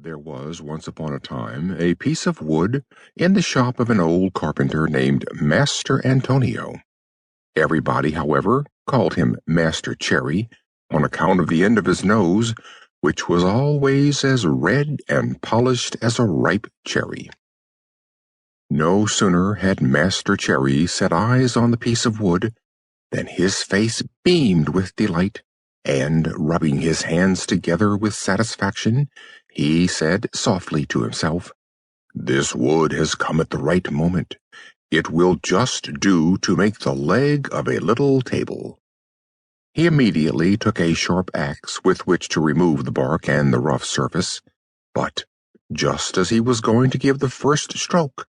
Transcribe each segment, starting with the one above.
There was once upon a time a piece of wood in the shop of an old carpenter named Master Antonio. Everybody, however, called him Master Cherry on account of the end of his nose, which was always as red and polished as a ripe cherry. No sooner had Master Cherry set eyes on the piece of wood than his face beamed with delight, and, rubbing his hands together with satisfaction, he said softly to himself, "This wood has come at the right moment. It will just do to make the leg of a little table." He immediately took a sharp axe with which to remove the bark and the rough surface, but just as he was going to give the first stroke,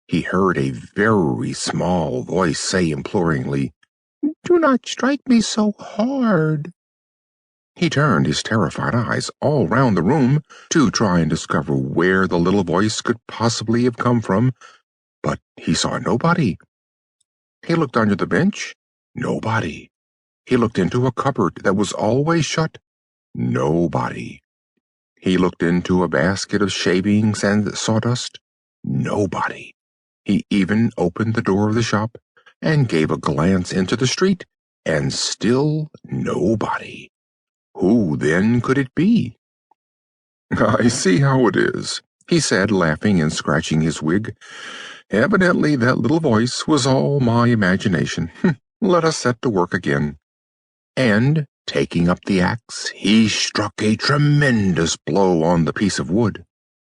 he heard a very small voice say imploringly, "Do not strike me so hard." He turned his terrified eyes all round the room to try and discover where the little voice could possibly have come from, but he saw nobody. He looked under the bench. Nobody. He looked into a cupboard that was always shut. Nobody. He looked into a basket of shavings and sawdust. Nobody. He even opened the door of the shop and gave a glance into the street, and still nobody. Who, then, could it be? "I see how it is," he said, laughing and scratching his wig. "Evidently that little voice was all my imagination. Let us set to work again." And, taking up the axe, he struck a tremendous blow on the piece of wood.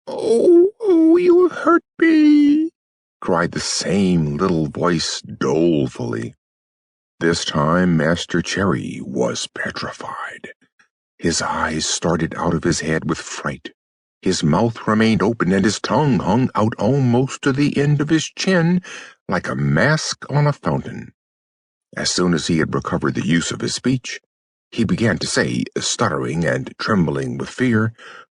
"Oh, you have hurt me!" cried the same little voice dolefully. This time Master Cherry was petrified. His eyes started out of his head with fright. His mouth remained open, and his tongue hung out almost to the end of his chin, like a mask on a fountain. As soon as he had recovered the use of his speech, he began to say, stuttering and trembling with fear,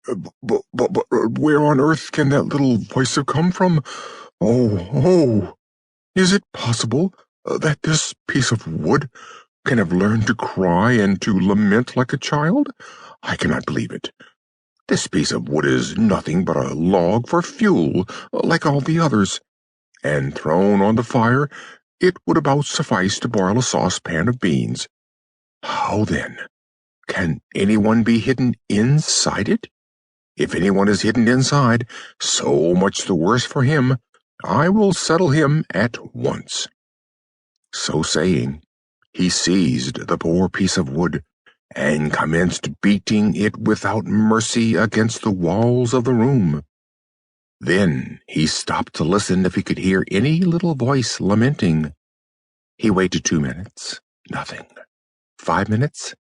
But where on earth can that little voice have come from? Oh, is it possible that this piece of wood can have learned to cry and to lament like a child? I cannot believe it. This piece of wood is nothing but a log for fuel, like all the others, and thrown on the fire, it would about suffice to boil a saucepan of beans. How then? Can anyone be hidden inside it? If anyone is hidden inside, so much the worse for him. I will settle him at once." So saying, he seized the poor piece of wood and commenced beating it without mercy against the walls of the room. Then he stopped to listen if he could hear any little voice lamenting. He waited 2 minutes. Nothing. 5 minutes.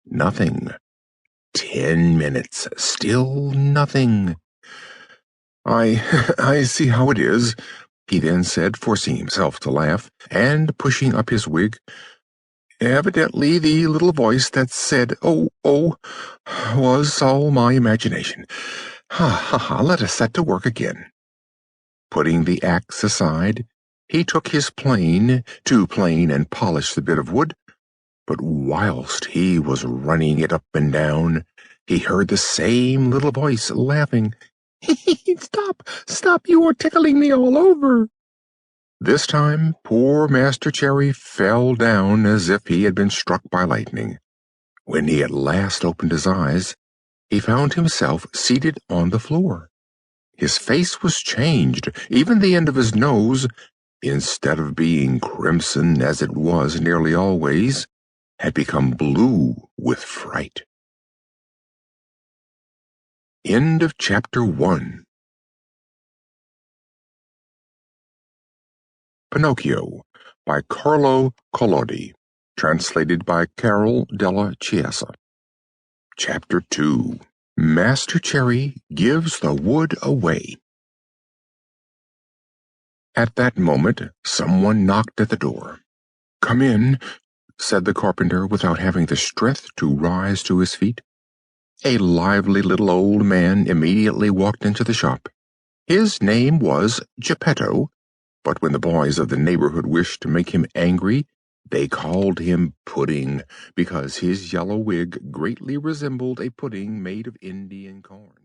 Nothing. 10 minutes. Still nothing. I see how it is," he then said, forcing himself to laugh, and pushing up his wig. "Evidently the little voice that said, 'Oh, was all my imagination. Ha, let us set to work again." Putting the axe aside, he took his plane to plane and polish the bit of wood, but whilst he was running it up and down, he heard the same little voice laughing. Stop, you are tickling me all over." This time poor Master Cherry fell down as if he had been struck by lightning. When he at last opened his eyes, he found himself seated on the floor. His face was changed, even the end of his nose, instead of being crimson as it was nearly always, had become blue with fright. End of Chapter 1. Pinocchio by Carlo Collodi, translated by Carol della Chiesa. Chapter 2. Master Cherry gives the wood away. At that moment, someone knocked at the door. "Come in," said the carpenter without having the strength to rise to his feet. A lively little old man immediately walked into the shop. His name was Geppetto, but when the boys of the neighborhood wished to make him angry, they called him Pudding, because his yellow wig greatly resembled a pudding made of Indian corn.